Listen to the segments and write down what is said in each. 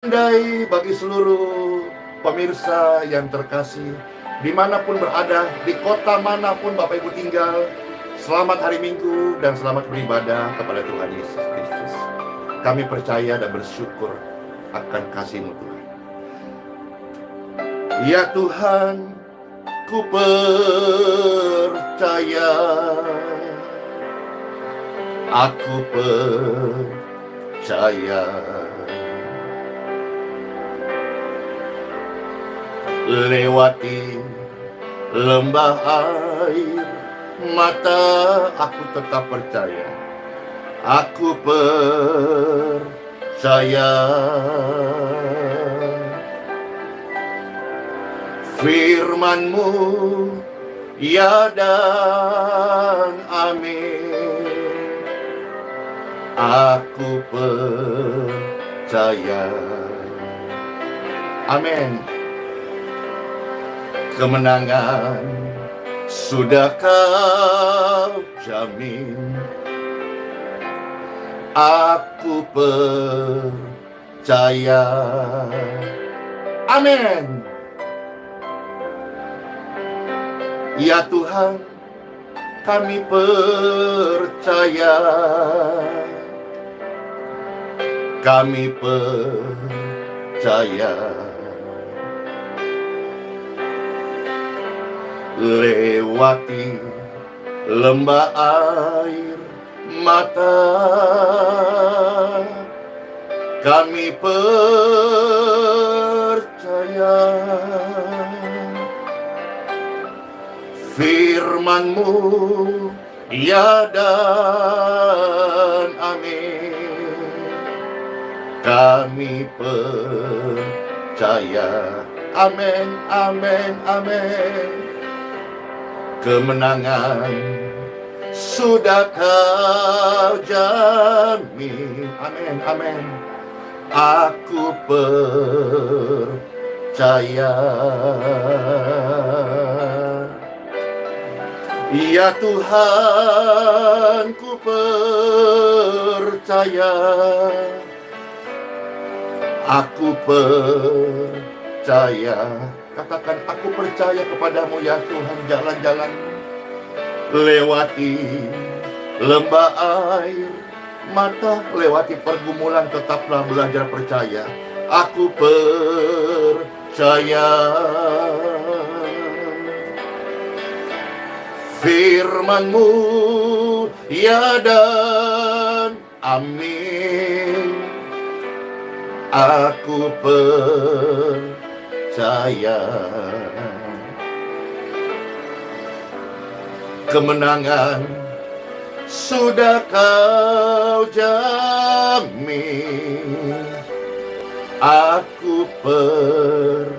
Andai bagi seluruh pemirsa yang terkasih, dimanapun berada, di kota manapun Bapak Ibu tinggal, selamat hari Minggu dan selamat beribadah kepada Tuhan Yesus Kristus. Kami percaya dan bersyukur akan kasih-Mu Tuhan. Ya Tuhan, ku percaya, aku percaya. Lewati lembah air mata, aku tetap percaya. Aku percaya firman-Mu, ya dan amin. Aku percaya. Amin. Kemenangan sudah Kau jamin. Aku percaya. Amin. Ya Tuhan, kami percaya. Kami percaya. Lewati lembah air mata, kami percaya. Firman-Mu, ya dan amin. Kami percaya. Amin, amin, amin. Kemenangan sudah Kau jamin. Amin, amin. Aku percaya. Ya Tuhan, ku percaya. Aku percaya. Katakan, aku percaya kepadamu ya Tuhan. Jalan-jalan lewati lembah air mata, lewati pergumulan, tetaplah belajar percaya. Aku percaya. Firman-Mu, ya dan amin. Aku percaya. Kemenangan sudah Kau jamin. Aku percaya.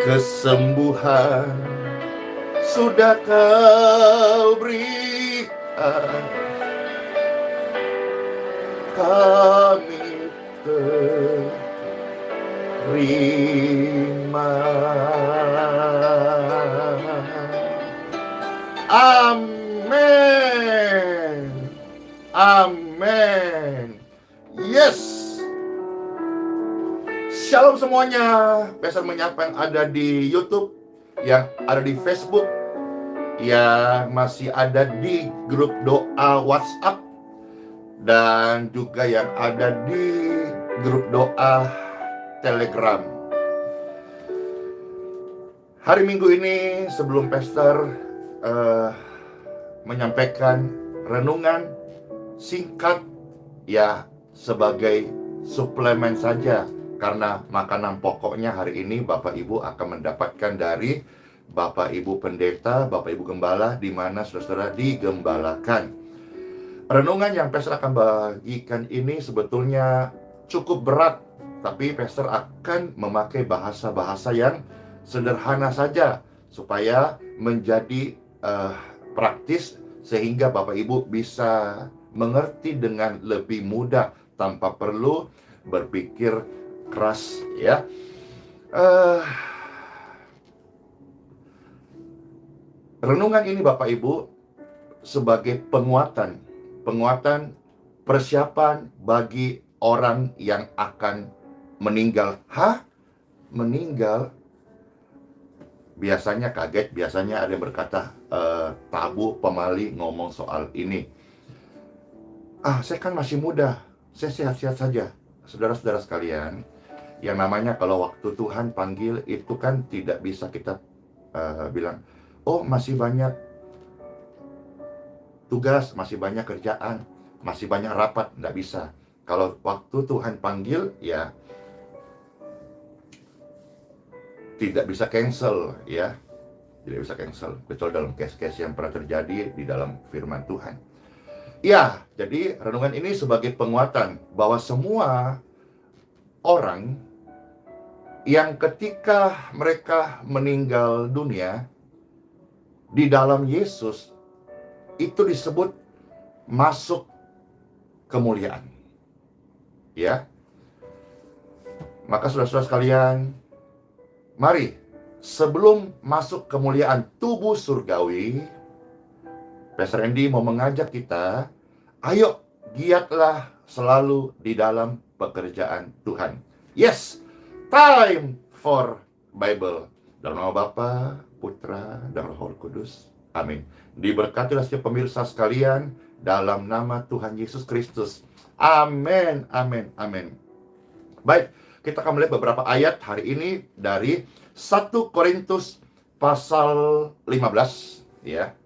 Kesembuhan sudah Kau berikan. Kami terima. Amin. Amin. Yes. Shalom semuanya. Pastor menyapa yang ada di YouTube, yang ada di Facebook, yang masih ada di grup doa WhatsApp, dan juga yang ada di grup doa Telegram. Hari Minggu ini sebelum Pastor menyampaikan renungan singkat, ya sebagai suplemen saja, karena makanan pokoknya hari ini Bapak Ibu akan mendapatkan dari Bapak Ibu Pendeta, Bapak Ibu Gembala, di mana saudara digembalakan. Renungan yang Pastor akan bagikan ini sebetulnya cukup berat, tapi Pastor akan memakai bahasa-bahasa yang sederhana saja supaya menjadi praktis, sehingga Bapak Ibu bisa mengerti dengan lebih mudah tanpa perlu berpikir keras, ya. Renungan ini Bapak Ibu sebagai penguatan persiapan bagi orang yang akan meninggal. Meninggal? Biasanya kaget, biasanya ada yang berkata, tabu pemali ngomong soal ini. Saya kan masih muda, saya sehat-sehat saja. Saudara-saudara sekalian, yang namanya kalau waktu Tuhan panggil itu kan tidak bisa kita bilang, oh masih banyak tugas, masih banyak kerjaan, masih banyak rapat. Nggak bisa. Kalau waktu Tuhan panggil, ya tidak bisa cancel, ya. Tidak bisa cancel, kecuali dalam case-case yang pernah terjadi di dalam firman Tuhan. Ya, jadi renungan ini sebagai penguatan bahwa semua orang yang ketika mereka meninggal dunia di dalam Yesus itu disebut masuk kemuliaan. Ya. Maka saudara-saudara sekalian, mari sebelum masuk kemuliaan tubuh surgawi, Pastor Andy mau mengajak kita, ayo giatlah selalu di dalam pekerjaan Tuhan. Yes, time for Bible. Dalam nama Bapa, Putra, dan Roh Kudus. Amin. Diberkatilah setiap pemirsa sekalian dalam nama Tuhan Yesus Kristus. Amin, amin, amin. Baik, kita akan melihat beberapa ayat hari ini dari 1 Korintus pasal 15, ya.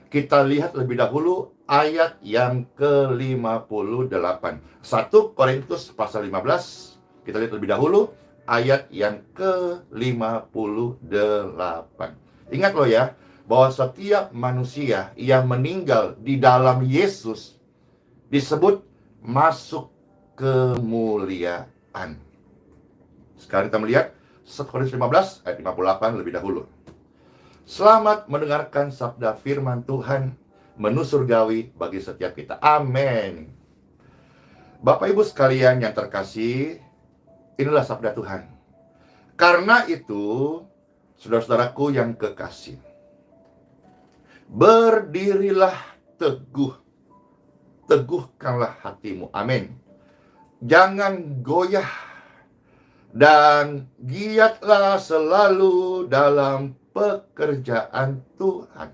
Kita lihat lebih dahulu ayat yang ke-58. 1 Korintus pasal 15, kita lihat lebih dahulu ayat yang ke-58. Ingat loh ya, bahwa setiap manusia yang meninggal di dalam Yesus disebut masuk kemuliaan. Sekarang kita melihat 1 Korintus 15 ayat 58 lebih dahulu. Selamat mendengarkan sabda firman Tuhan, menu surgawi bagi setiap kita. Amin. Bapak Ibu sekalian yang terkasih, inilah sabda Tuhan. Karena itu, saudara-saudaraku yang kekasih, berdirilah teguh, teguhkanlah hatimu. Amin. Jangan goyah, dan giatlah selalu dalam pekerjaan Tuhan.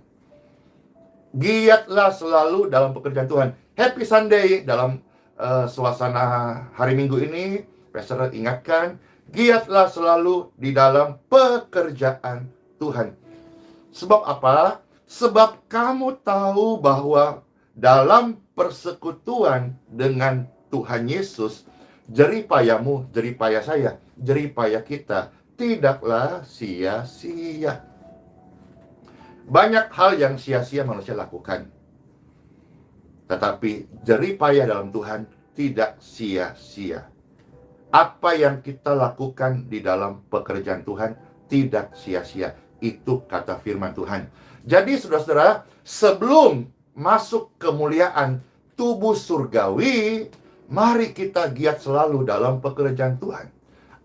Giatlah selalu dalam pekerjaan Tuhan. Happy Sunday dalam suasana hari Minggu ini. Pastor ingatkan, giatlah selalu di dalam pekerjaan Tuhan. Sebab apa? Sebab kamu tahu bahwa dalam persekutuan dengan Tuhan Yesus, jeripayahmu, jeripayah saya, jeripayah kita tidaklah sia-sia. Banyak hal yang sia-sia manusia lakukan, tetapi jeripayah dalam Tuhan tidak sia-sia. Apa yang kita lakukan di dalam pekerjaan Tuhan tidak sia-sia. Itu kata firman Tuhan. Jadi saudara-saudara, sebelum masuk kemuliaan tubuh surgawi, mari kita giat selalu dalam pekerjaan Tuhan.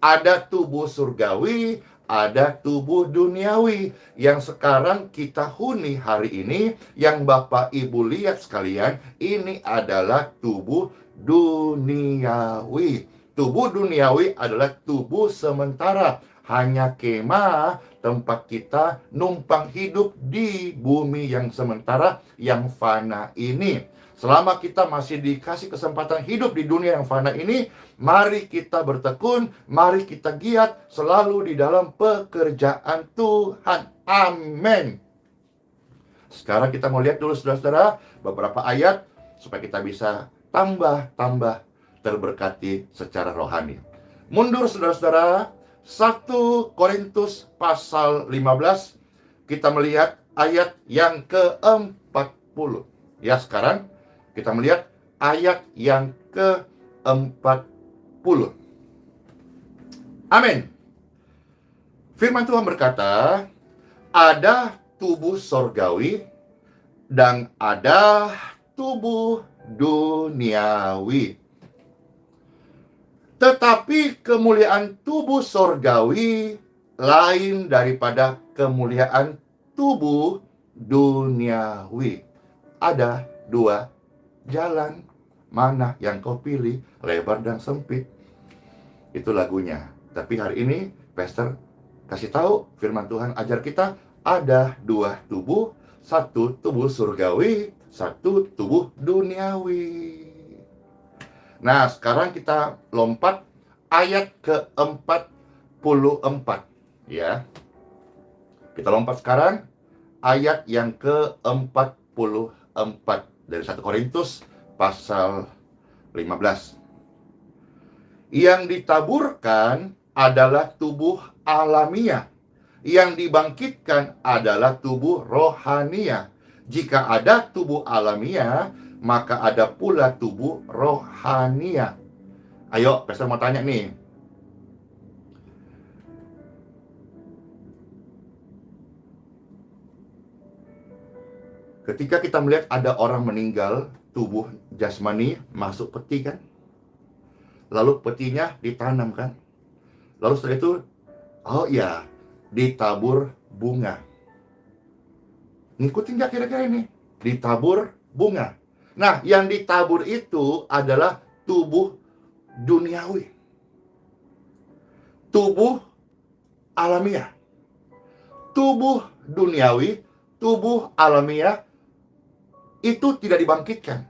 Ada tubuh surgawi, ada tubuh duniawi. Yang sekarang kita huni hari ini, yang Bapak Ibu lihat sekalian, ini adalah tubuh duniawi. Tubuh duniawi adalah tubuh sementara. Hanya kemah, tempat kita numpang hidup di bumi yang sementara, yang fana ini. Selama kita masih dikasih kesempatan hidup di dunia yang fana ini, mari kita bertekun, mari kita giat selalu di dalam pekerjaan Tuhan. Amin. Sekarang kita mau lihat dulu saudara-saudara beberapa ayat supaya kita bisa tambah terberkati secara rohani. Mundur saudara-saudara, 1 Korintus pasal 15, kita melihat ayat yang ke-40. Ya, sekarang kita melihat ayat yang ke-40. Amin. Firman Tuhan berkata, ada tubuh sorgawi dan ada tubuh duniawi. Tetapi kemuliaan tubuh sorgawi lain daripada kemuliaan tubuh duniawi. ada dua jalan. Mana yang kau pilih, lebar dan sempit? Itu lagunya. Tapi hari ini pastor kasih tahu, firman Tuhan ajar kita ada dua tubuh, satu tubuh surgawi, satu tubuh duniawi. Nah, sekarang kita lompat ayat ke-44 ya. Kita lompat sekarang ayat yang ke-44 dari 1 Korintus pasal 15. Yang ditaburkan adalah tubuh alamiah, yang dibangkitkan adalah tubuh rohania. Jika ada tubuh alamiah, maka ada pula tubuh rohania. Ayo, pastor mau tanya nih. Ketika kita melihat ada orang meninggal, tubuh jasmani masuk peti kan? Lalu petinya ditanam kan? Lalu setelah itu, oh ya, ditabur bunga. Ngikutin gak kira-kira ini? Ditabur bunga. Nah, yang ditabur itu adalah tubuh duniawi. Tubuh alamiah. Tubuh duniawi, tubuh alamiah, itu tidak dibangkitkan.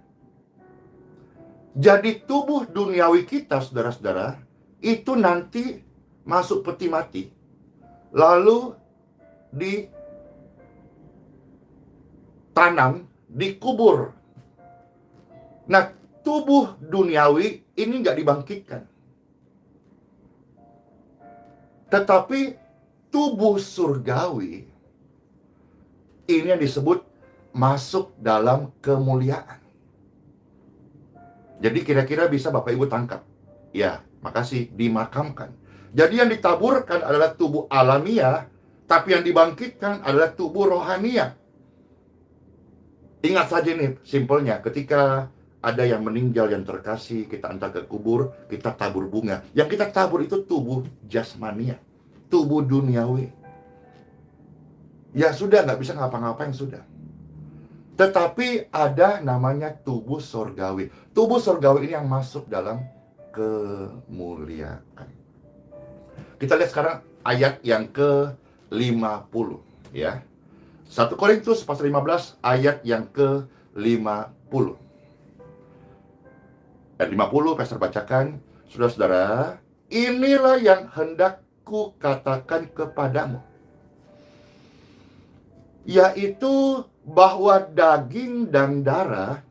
Jadi tubuh duniawi kita, saudara-saudara, itu nanti masuk peti mati, lalu ditanam, dikubur. Nah, tubuh duniawi ini nggak dibangkitkan. Tetapi tubuh surgawi ini yang disebut masuk dalam kemuliaan. Jadi kira-kira bisa Bapak Ibu tangkap. Ya, makasih, dimakamkan. Jadi yang ditaburkan adalah tubuh alamiah, tapi yang dibangkitkan adalah tubuh rohania. Ingat saja nih, simpelnya, ketika ada yang meninggal yang terkasih, kita antar ke kubur, kita tabur bunga. Yang kita tabur itu tubuh jasmania, tubuh duniawi. Ya sudah, nggak bisa ngapa-ngapain sudah. Tetapi ada namanya tubuh surgawi. Tubuh surgawi ini yang masuk dalam kemuliaan. Kita lihat sekarang ayat yang ke-50 ya. 1 Korintus pasal 15 ayat yang ke-50. Ayat 50 pastor bacakan, saudara-saudara, inilah yang hendak ku katakan kepadamu, yaitu bahwa daging dan darah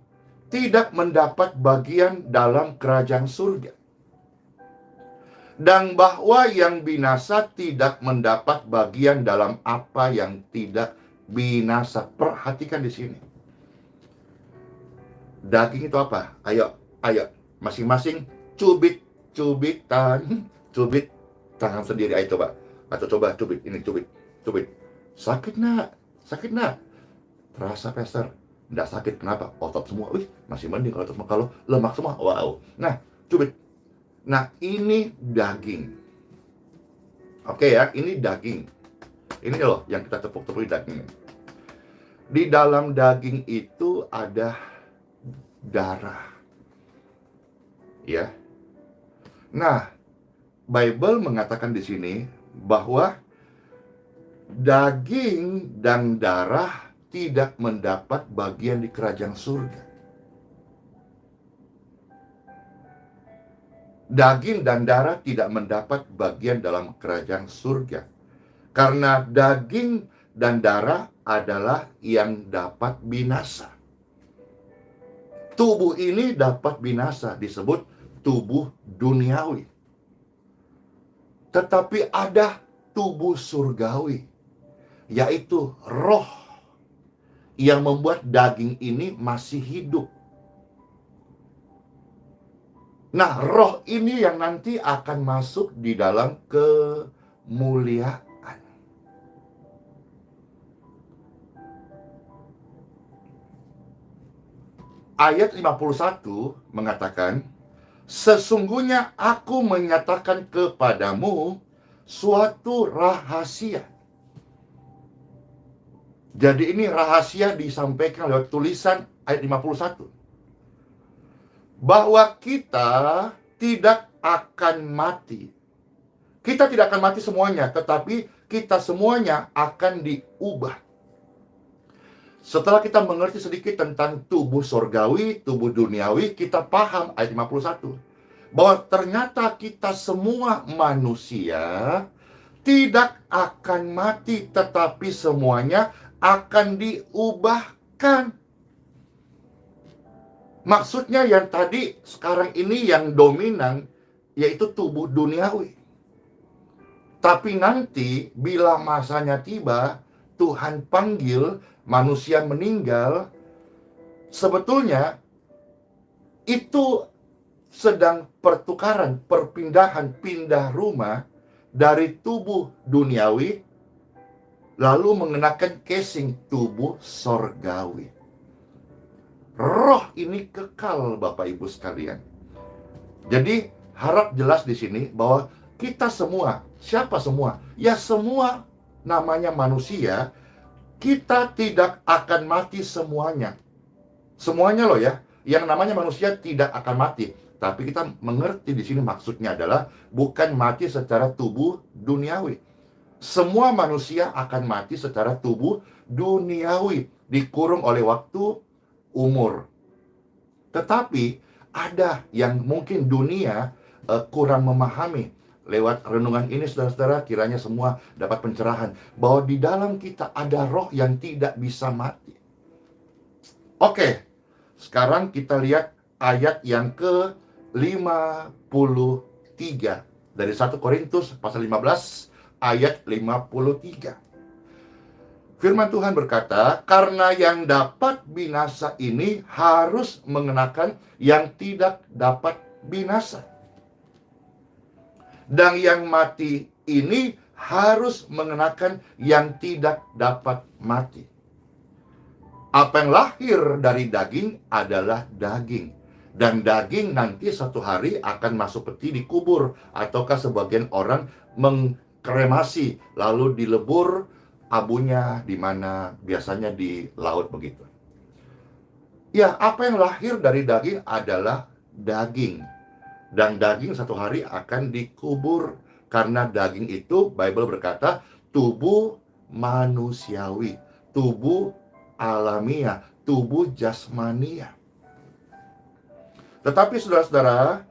tidak mendapat bagian dalam kerajaan surga, dan bahwa yang binasa tidak mendapat bagian dalam apa yang tidak binasa. Perhatikan di sini. Daging itu apa? Ayo, masing-masing cubit-cubitan, cubit tangan sendiri. Ayo coba, atau coba cubit ini, cubit. Sakit nak? Terasa pastor? Nggak sakit, kenapa? Otot semua, masih mending kalau otot, kalau lemak semua, wow. Nah, cubit. Nah, ini daging. Oke ya, ini daging. Ini loh yang kita tepuk-tepuk daging. Di dalam daging itu ada darah. Ya. Nah, Bible mengatakan di sini bahwa daging dan darah tidak mendapat bagian di kerajaan surga. Daging dan darah tidak mendapat bagian dalam kerajaan surga. Karena daging dan darah adalah yang dapat binasa. Tubuh ini dapat binasa, disebut tubuh duniawi. Tetapi ada tubuh surgawi, yaitu roh, yang membuat daging ini masih hidup. Nah, roh ini yang nanti akan masuk di dalam kemuliaan. Ayat 51 mengatakan, sesungguhnya aku menyatakan kepadamu suatu rahasia. Jadi ini rahasia disampaikan lewat tulisan ayat 51. Bahwa kita tidak akan mati. Kita tidak akan mati semuanya, tetapi kita semuanya akan diubah. Setelah kita mengerti sedikit tentang tubuh sorgawi, tubuh duniawi, kita paham ayat 51. Bahwa ternyata kita semua manusia tidak akan mati, tetapi semuanya akan diubahkan. Maksudnya yang tadi, sekarang ini yang dominan, yaitu tubuh duniawi. Tapi nanti, bila masanya tiba, Tuhan panggil, manusia meninggal, sebetulnya itu sedang pertukaran, perpindahan, pindah rumah dari tubuh duniawi, lalu mengenakan casing tubuh sorgawi. Roh ini kekal, Bapak Ibu sekalian. Jadi harap jelas di sini bahwa kita semua, siapa semua? Ya semua namanya manusia, kita tidak akan mati semuanya. Semuanya loh ya, yang namanya manusia tidak akan mati. Tapi kita mengerti di sini maksudnya adalah bukan mati secara tubuh duniawi. Semua manusia akan mati secara tubuh duniawi, dikurung oleh waktu, umur. Tetapi ada yang mungkin dunia kurang memahami. Lewat renungan ini, saudara-saudara, kiranya semua dapat pencerahan bahwa di dalam kita ada roh yang tidak bisa mati. Oke, sekarang kita lihat ayat yang ke-53 dari 1 Korintus pasal 15 ayat 53. Firman Tuhan berkata, karena yang dapat binasa ini harus mengenakan yang tidak dapat binasa. Dan yang mati ini harus mengenakan yang tidak dapat mati. Apa yang lahir dari daging adalah daging. Dan daging nanti satu hari akan masuk peti dikubur. Ataukah sebagian orang mengkremasi lalu dilebur abunya di mana biasanya di laut begitu. Ya, apa yang lahir dari daging adalah daging. Dan daging satu hari akan dikubur. Karena daging itu, Bible berkata, tubuh manusiawi, tubuh alamiah, tubuh jasmania. Tetapi saudara-saudara,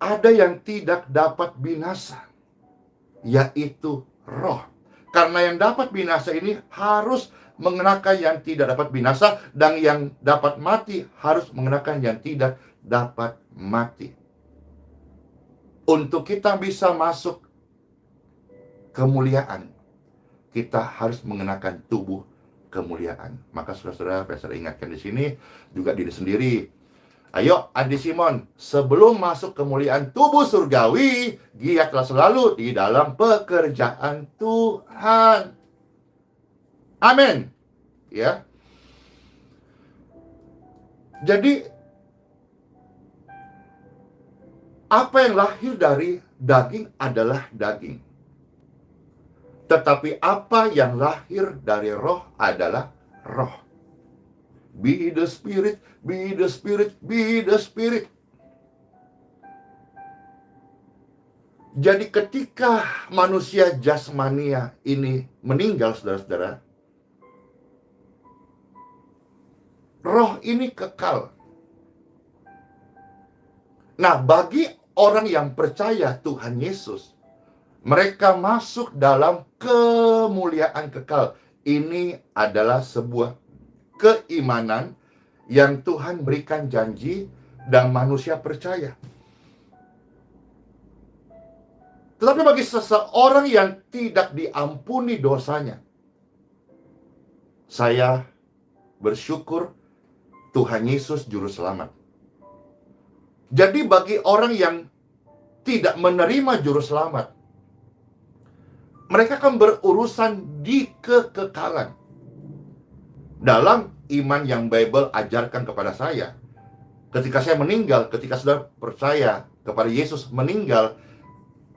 ada yang tidak dapat binasa, yaitu roh. Karena yang dapat binasa ini harus mengenakan yang tidak dapat binasa, dan yang dapat mati harus mengenakan yang tidak dapat mati. Untuk kita bisa masuk kemuliaan, kita harus mengenakan tubuh kemuliaan. Maka saudara-saudara, saya ingatkan di sini juga diri sendiri. Ayo, Adi Simon, sebelum masuk kemuliaan tubuh surgawi, giatlah selalu di dalam pekerjaan Tuhan. Amin. Ya. Jadi apa yang lahir dari daging adalah daging. Tetapi apa yang lahir dari roh adalah roh. Be the spirit, be the spirit, be the spirit. Jadi ketika manusia jasmania ini meninggal, saudara-saudara, roh ini kekal. Nah, bagi orang yang percaya Tuhan Yesus, mereka masuk dalam kemuliaan kekal. Ini adalah sebuah keimanan yang Tuhan berikan janji dan manusia percaya. Tetapi bagi seseorang yang tidak diampuni dosanya, saya bersyukur Tuhan Yesus juru selamat. Jadi bagi orang yang tidak menerima juru selamat, mereka akan berurusan di kekekalan. Dalam iman yang Bible ajarkan kepada saya, ketika saya meninggal, ketika saudara percaya kepada Yesus meninggal,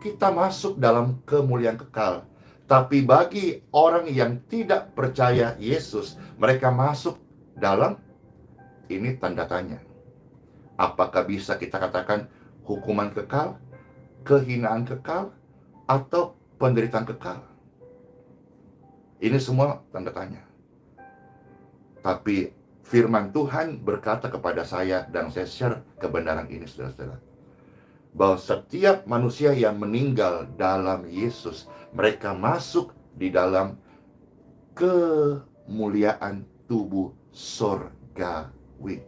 kita masuk dalam kemuliaan kekal. Tapi bagi orang yang tidak percaya Yesus, mereka masuk dalam ini tanda tanya. Apakah bisa kita katakan hukuman kekal, kehinaan kekal, atau penderitaan kekal? Ini semua tanda tanya. Tapi firman Tuhan berkata kepada saya, dan saya share kebenaran ini, saudara-saudara, bahwa setiap manusia yang meninggal dalam Yesus, mereka masuk di dalam kemuliaan tubuh sorgawi.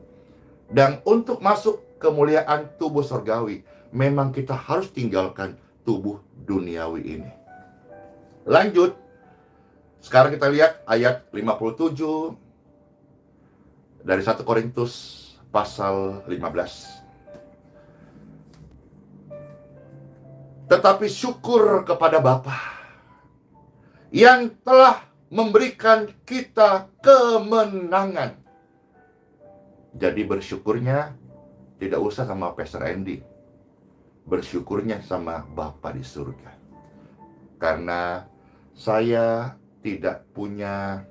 Dan untuk masuk kemuliaan tubuh sorgawi, memang kita harus tinggalkan tubuh duniawi ini. Lanjut, sekarang kita lihat ayat 57 dari 1 Korintus pasal 15. Tetapi syukur kepada Bapa yang telah memberikan kita kemenangan. Jadi bersyukurnya tidak usah sama Pastor Andy, bersyukurnya sama Bapa di surga. Karena saya tidak punya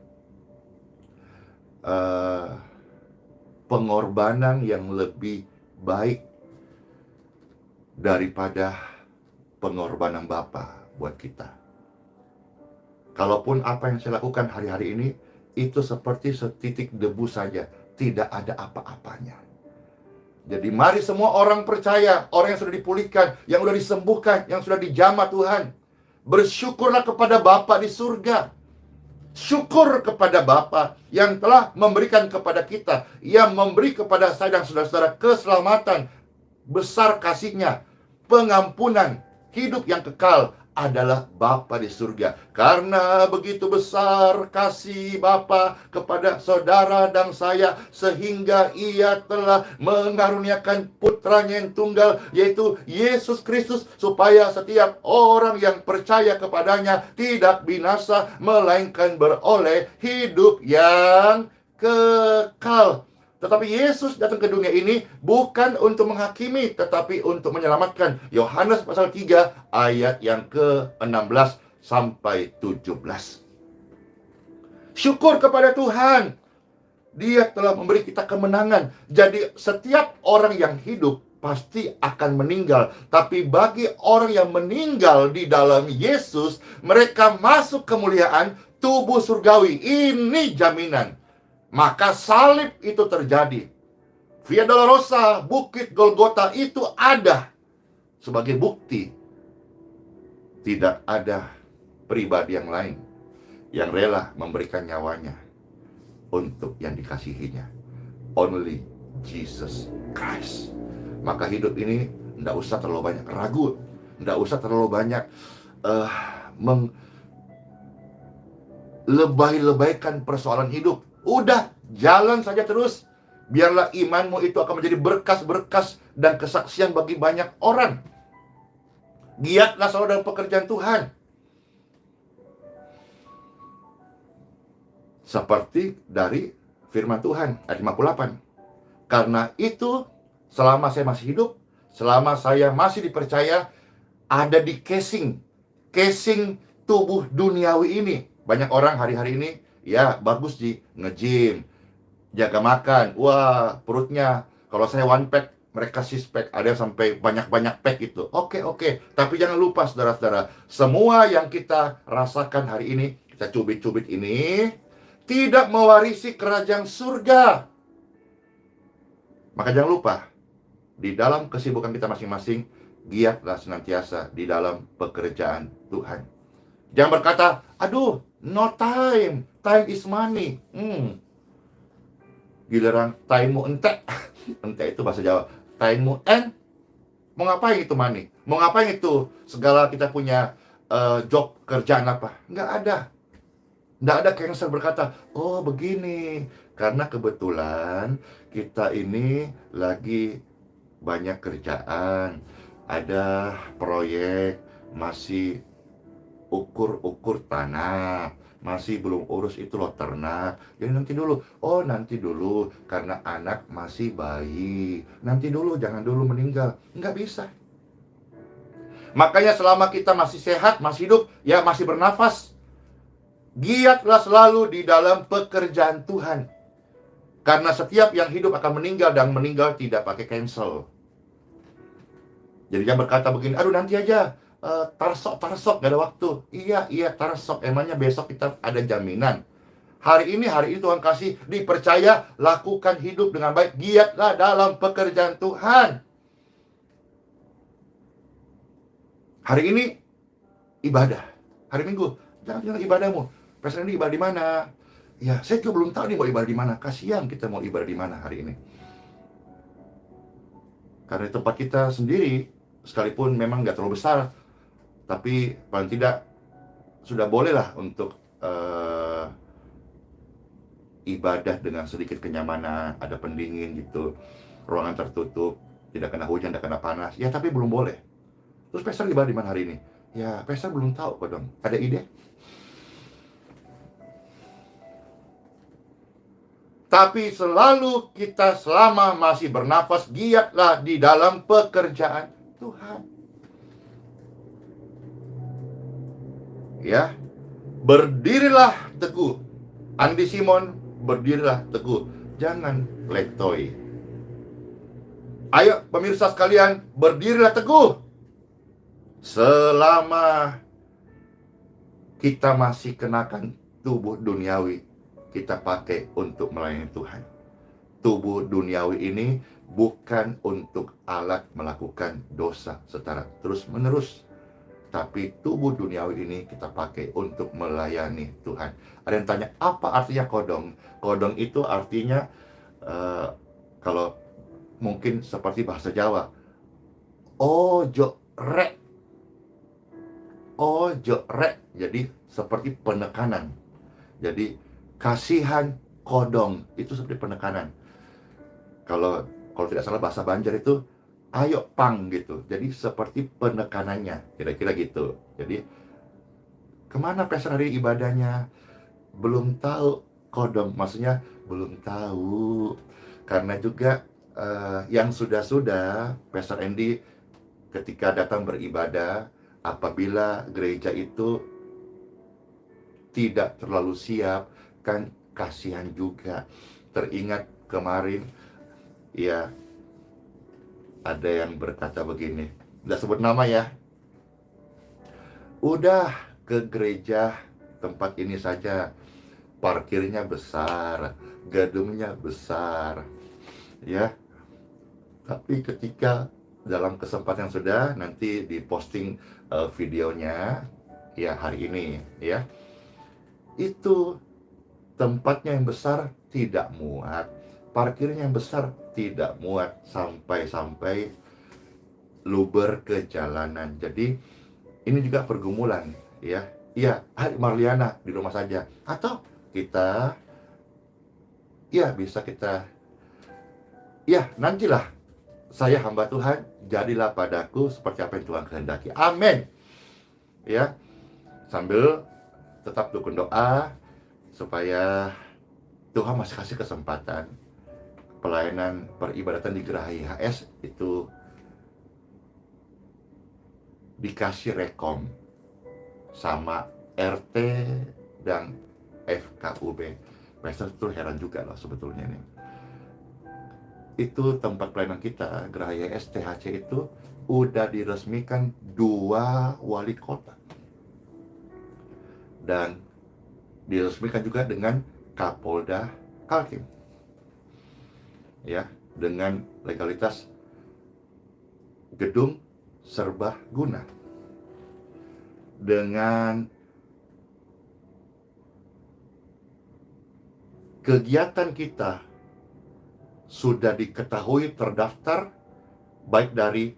pengorbanan yang lebih baik daripada pengorbanan Bapa buat kita. Kalaupun apa yang saya lakukan hari-hari ini itu seperti setitik debu saja, tidak ada apa-apanya. Jadi mari semua orang percaya, orang yang sudah dipulihkan, yang sudah disembuhkan, yang sudah dijamah Tuhan, bersyukurlah kepada Bapa di surga. Syukur kepada Bapa yang telah memberikan kepada kita, yang memberi kepada saya dan saudara-saudara keselamatan, besar kasih-Nya, pengampunan, hidup yang kekal adalah Bapa di surga. Karena begitu besar kasih Bapa kepada saudara dan saya, sehingga Ia telah mengaruniakan Putranya yang tunggal, yaitu Yesus Kristus, supaya setiap orang yang percaya kepadanya tidak binasa, melainkan beroleh hidup yang kekal. Tetapi Yesus datang ke dunia ini bukan untuk menghakimi, tetapi untuk menyelamatkan. Yohanes pasal 3 ayat yang ke-16 sampai 17. Syukur kepada Tuhan, Dia telah memberi kita kemenangan. Jadi setiap orang yang hidup pasti akan meninggal. Tapi bagi orang yang meninggal di dalam Yesus, mereka masuk kemuliaan tubuh surgawi. Ini jaminan. Maka salib itu terjadi. Via Dolorosa, Bukit Golgota itu ada sebagai bukti. Tidak ada pribadi yang lain yang rela memberikan nyawanya untuk yang dikasihinya. Only Jesus Christ. Maka hidup ini tidak usah terlalu banyak ragu, tidak usah terlalu banyak lebay-lebaykan persoalan hidup. Udah, jalan saja terus. Biarlah imanmu itu akan menjadi berkas-berkas dan kesaksian bagi banyak orang. Giatlah selalu dalam pekerjaan Tuhan. Seperti dari firman Tuhan ayat 58. Karena itu, selama saya masih hidup, selama saya masih dipercaya, ada di casing tubuh duniawi ini. Banyak orang hari-hari ini ya bagus di nge-gym, jaga makan. Wah, perutnya kalau saya one pack, mereka six pack, ada yang sampai banyak-banyak pack itu. Oke. Tapi jangan lupa saudara-saudara, semua yang kita rasakan hari ini, kita cubit-cubit ini, tidak mewarisi kerajaan surga. Maka jangan lupa, di dalam kesibukan kita masing-masing, giatlah senantiasa di dalam pekerjaan Tuhan. Jangan berkata, aduh, no time, time is money. Giliran time-mu entek. Entek itu bahasa Jawa. Time-mu mau ngapain itu money? Mau ngapain itu segala kita punya job, kerjaan apa? Nggak ada. Nggak ada cancel berkata, oh begini, karena kebetulan kita ini lagi banyak kerjaan, ada proyek, masih ukur tanah, masih belum urus itu loh ternak. Jadi nanti dulu. Oh nanti dulu, karena anak masih bayi. Nanti dulu, jangan dulu meninggal. Nggak bisa. Makanya selama kita masih sehat, masih hidup, ya masih bernafas, giatlah selalu di dalam pekerjaan Tuhan. Karena setiap yang hidup akan meninggal, dan meninggal tidak pakai cancel. Jadi jangan berkata begini, aduh nanti aja, tarsok, gak ada waktu. Iya, tarsok, emangnya besok kita ada jaminan? Hari ini Tuhan kasih, dipercaya, lakukan hidup dengan baik, giatlah dalam pekerjaan Tuhan. Hari ini ibadah, hari Minggu, jangan ibadahmu. Pastor ini ibadah di mana? Ya, saya juga belum tahu nih mau ibadah di mana. Kasihan kita mau ibadah di mana hari ini. Karena tempat kita sendiri, sekalipun memang nggak terlalu besar, tapi paling tidak sudah bolehlah untuk ibadah dengan sedikit kenyamanan, ada pendingin gitu, ruangan tertutup, tidak kena hujan, tidak kena panas. Ya, tapi belum boleh. Terus pastor ibadah di mana hari ini? Ya, pastor belum tahu kok dong. Ada ide? Tapi selalu kita selama masih bernafas, giatlah di dalam pekerjaan Tuhan. Ya, berdirilah teguh. Andi Simon, berdirilah teguh. Jangan letoy. Ayo pemirsa sekalian, berdirilah teguh. Selama kita masih kenakan tubuh duniawi, kita pakai untuk melayani Tuhan. Tubuh duniawi ini bukan untuk alat melakukan dosa secara terus-menerus, tapi tubuh duniawi ini kita pakai untuk melayani Tuhan. Ada yang tanya, apa artinya kodong? Kodong itu artinya, kalau mungkin seperti bahasa Jawa, ojo rek. Ojo rek, jadi seperti penekanan. Jadi kasihan kodong itu seperti penekanan. Kalau tidak salah bahasa Banjar itu ayo pang gitu. Jadi seperti penekanannya, kira-kira gitu. Jadi kemana pastor hari ibadahnya? Belum tahu kodong, maksudnya belum tahu. Karena juga yang sudah-sudah, Pastor Andy ketika datang beribadah, apabila gereja itu tidak terlalu siap, kan kasihan juga. Teringat kemarin, ya, ada yang berkata begini, udah sebut nama ya, udah ke gereja tempat ini saja, parkirnya besar, gedungnya besar, ya. Tapi ketika dalam kesempatan yang sudah, nanti diposting videonya, ya hari ini, ya, itu tempatnya yang besar tidak muat, parkirnya yang besar tidak muat, sampai luber ke jalanan. Jadi ini juga pergumulan, ya. Iya, Marliana di rumah saja, atau kita, ya bisa kita, ya nantilah saya hamba Tuhan, jadilah padaku seperti apa yang Tuhan kehendaki. Amin. Ya, sambil tetap dukung doa supaya Tuhan masih kasih kesempatan pelayanan peribadatan di Geraha IHS itu dikasih rekom sama RT dan FKUB. Pastor tuh heran juga loh sebetulnya nih. Itu tempat pelayanan kita, Geraha IHS THC itu udah diresmikan 2 wali kota. Dan diresmikan juga dengan Kapolda Kaltim. Ya, dengan legalitas gedung serbaguna. Dengan kegiatan kita sudah diketahui terdaftar baik dari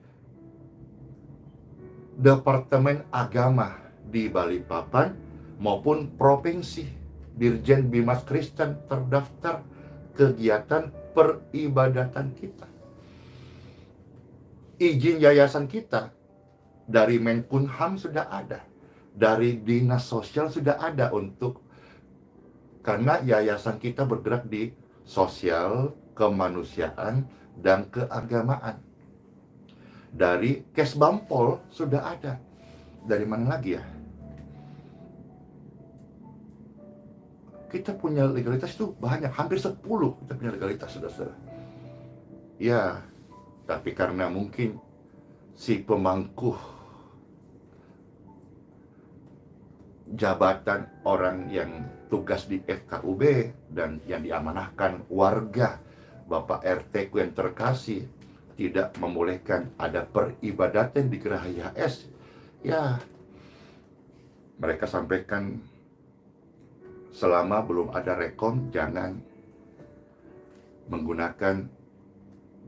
Departemen Agama di Balikpapan maupun provinsi. Dirjen Bimas Kristen terdaftar kegiatan peribadatan kita. Izin yayasan kita dari Menkumham sudah ada, dari Dinas Sosial sudah ada, untuk karena yayasan kita bergerak di sosial, kemanusiaan, dan keagamaan. dari cash bampol sudah ada. Dari mana lagi ya? Kita punya legalitas itu banyak, hampir 10 kita punya legalitas, saudara-saudara. Ya, tapi karena mungkin si pemangku jabatan, orang yang tugas di FKUB dan yang diamanahkan warga, Bapak RT ku yang terkasih, tidak membolehkan ada peribadatan di Geraha YHS. Ya, mereka sampaikan selama belum ada rekom jangan menggunakan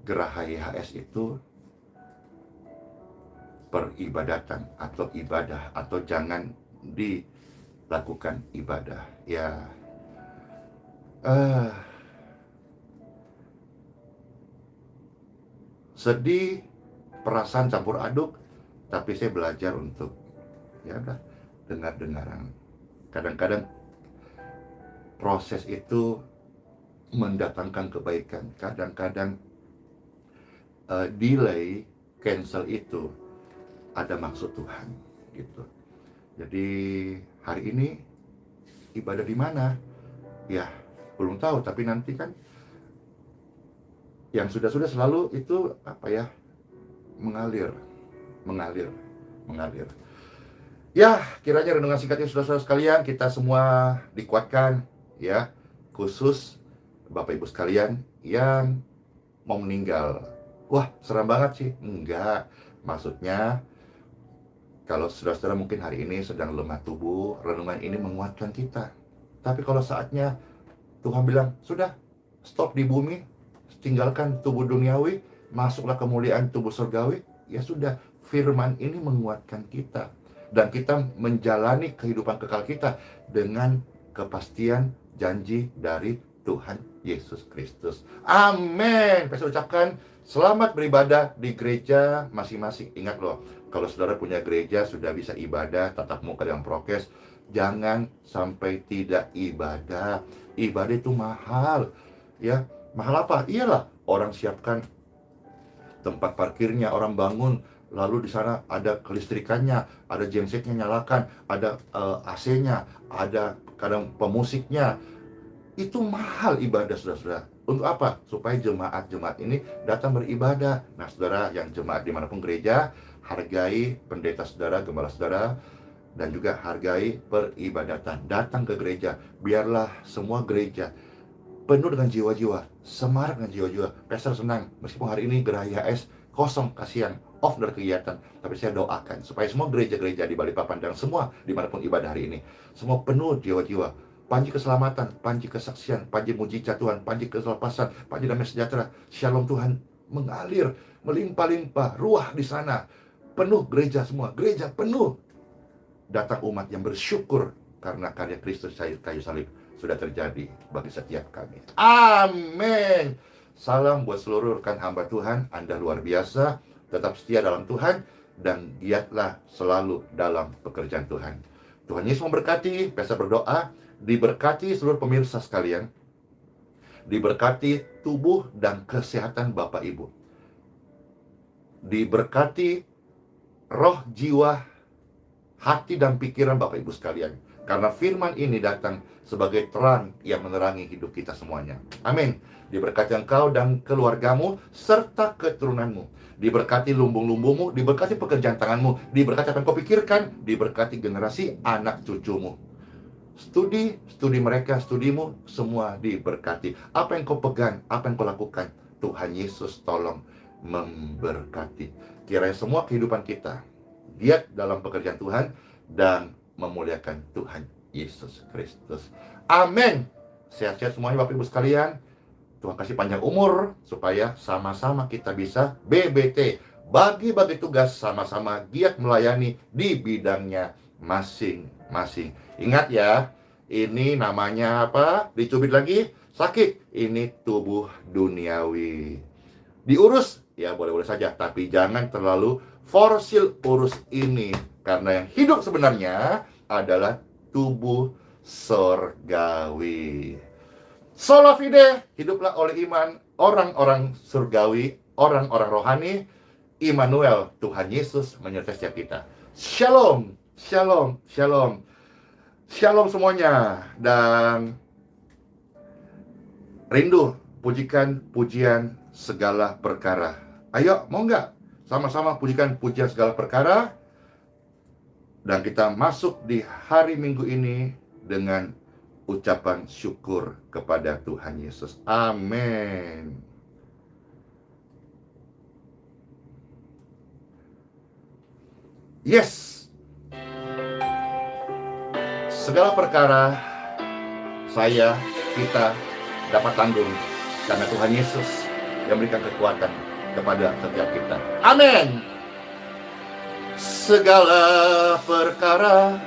Geraha YHS itu peribadatan atau ibadah, atau jangan dilakukan ibadah. Ya, sedih, perasaan campur aduk, tapi saya belajar untuk ya udah dengar-dengaran. Kadang-kadang proses itu mendatangkan kebaikan, kadang-kadang delay, cancel itu ada maksud Tuhan, gitu. Jadi hari ini ibadah di mana? Ya, belum tahu, tapi nanti kan yang sudah-sudah selalu itu apa ya? Mengalir. Ya, kiranya renungan singkatnya saudara-saudara sekalian, kita semua dikuatkan ya, khusus Bapak Ibu sekalian yang mau meninggal. Wah, seram banget sih. Enggak, maksudnya kalau saudara-saudara mungkin hari ini sedang lemah tubuh, renungan ini menguatkan kita. Tapi kalau saatnya Tuhan bilang, sudah, stop di bumi, tinggalkan tubuh duniawi, masuklah kemuliaan tubuh surgawi, ya sudah, firman ini menguatkan kita. Dan kita menjalani kehidupan kekal kita dengan kepastian janji dari Tuhan Yesus Kristus. Amin. Saya ucapkan selamat beribadah di gereja masing-masing. Ingat loh, kalau saudara punya gereja, sudah bisa ibadah, tatap muka dengan prokes, jangan sampai tidak ibadah. Ibadah itu mahal. Ya, mahal apa? Iyalah, orang siapkan tempat parkirnya, orang bangun, lalu di sana ada kelistrikannya, ada gensetnya nyalakan, ada AC-nya, ada kadang pemusiknya. Itu mahal ibadah, saudara-saudara. Untuk apa? Supaya jemaat-jemaat ini datang beribadah. Nah, saudara yang jemaat dimanapun gereja, hargai pendeta saudara, gembala saudara, dan juga hargai peribadatan. Datang ke gereja, biarlah semua gereja penuh dengan jiwa-jiwa, semarak dengan jiwa-jiwa. Pastor senang, meskipun hari ini Geraha YHS kosong, kasihan, off dari kegiatan. Tapi saya doakan supaya semua gereja-gereja di Balikpapan dan semua dimanapun ibadah hari ini, semua penuh jiwa-jiwa. Panji keselamatan, panji kesaksian, panji mujizat Tuhan, panji kelepasan, panji damai sejahtera, shalom Tuhan mengalir, melimpah-limpah, ruah di sana. Penuh gereja semua, gereja penuh. Datang umat yang bersyukur karena karya Kristus kayu salib sudah terjadi bagi setiap kami. Amin. Salam buat seluruh rekan hamba Tuhan. Anda luar biasa, tetap setia dalam Tuhan, dan giatlah selalu dalam pekerjaan Tuhan. Tuhan Yesus memberkati. Saya berdoa, diberkati seluruh pemirsa sekalian, diberkati tubuh dan kesehatan Bapak Ibu, diberkati roh, jiwa, hati dan pikiran Bapak Ibu sekalian, karena firman ini datang sebagai terang yang menerangi hidup kita semuanya. Amin. Diberkati engkau dan keluargamu serta keturunanmu, diberkati lumbung-lumbungmu, diberkati pekerjaan tanganmu, diberkati apa yang kau pikirkan, diberkati generasi anak cucumu. Studi mereka, studimu, semua diberkati. Apa yang kau pegang, apa yang kau lakukan, Tuhan Yesus tolong memberkati. Kiranya semua kehidupan kita giat dalam pekerjaan Tuhan dan memuliakan Tuhan Yesus Kristus. Amin. Sehat-sehat semuanya Bapak Ibu sekalian. Tuhan kasih panjang umur supaya sama-sama kita bisa BBT, bagi-bagi tugas, sama-sama giat melayani di bidangnya masing-masing. Ingat ya, ini namanya apa? Dicubit lagi, sakit. Ini tubuh duniawi. Diurus, ya boleh-boleh saja, tapi jangan terlalu forsil urus ini. Karena yang hidup sebenarnya adalah tubuh surgawi. Sola fide, hiduplah oleh iman orang-orang surgawi, orang-orang rohani. Immanuel, Tuhan Yesus menyertai setiap kita. Shalom, shalom, shalom. Shalom semuanya. Dan rindu pujikan pujian segala perkara. Ayo, mau nggak? Sama-sama pujikan pujian segala perkara. Dan kita masuk di hari Minggu ini dengan ucapan syukur kepada Tuhan Yesus. Amin. Yes. Segala perkara kita dapat tanggung karena Tuhan Yesus yang memberikan kekuatan kepada setiap kita. Amin. Segala perkara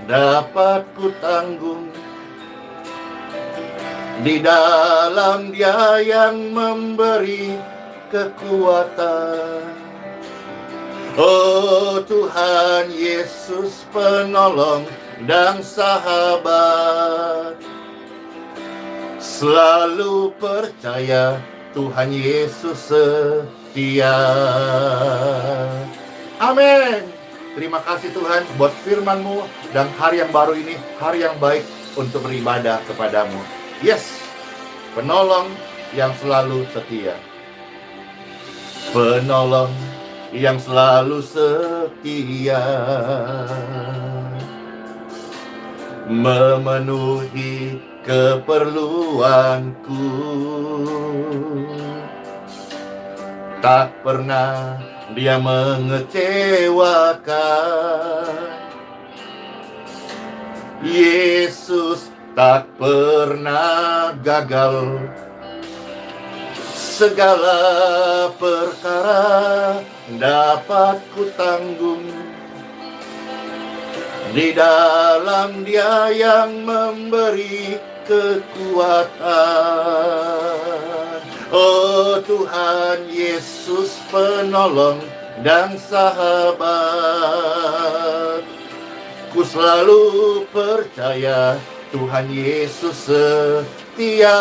dapat ku tanggung di dalam Dia yang memberi kekuatan. Oh Tuhan Yesus penolong dan sahabat, selalu percaya Tuhan Yesus setia. Amin. Terima kasih Tuhan buat firman-Mu dan hari yang baru ini, hari yang baik untuk beribadah kepadamu. Yes, penolong yang selalu setia. Penolong yang selalu setia, memenuhi keperluanku, tak pernah Dia mengecewakan. Yesus tak pernah gagal. Segala perkara dapat ku tanggung di dalam Dia yang memberi kekuatan. Oh Tuhan Yesus penolong dan sahabat, ku selalu percaya Tuhan Yesus setia.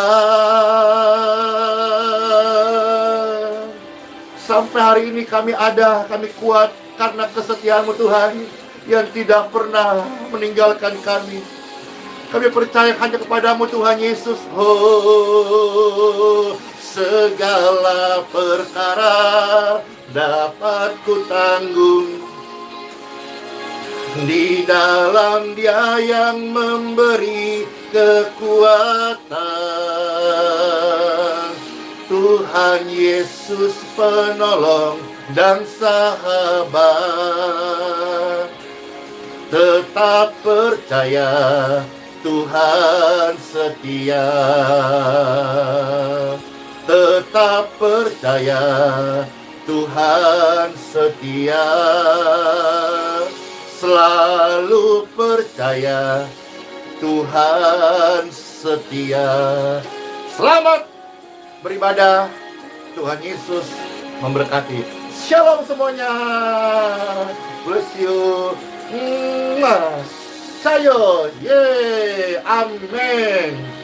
Sampai hari ini kami kuat karena kesetiaan-Mu Tuhan yang tidak pernah meninggalkan kami. Kami percaya hanya kepadamu Tuhan Yesus. Oh, segala perkara dapat ku tanggung di dalam Dia yang memberi kekuatan. Tuhan Yesus penolong dan sahabat, tetap percaya Tuhan setia. Tetap percaya Tuhan setia. Selalu percaya Tuhan setia. Selamat beribadah. Tuhan Yesus memberkati. Shalom semuanya. Bless you. Sayo. Yeay. Amin.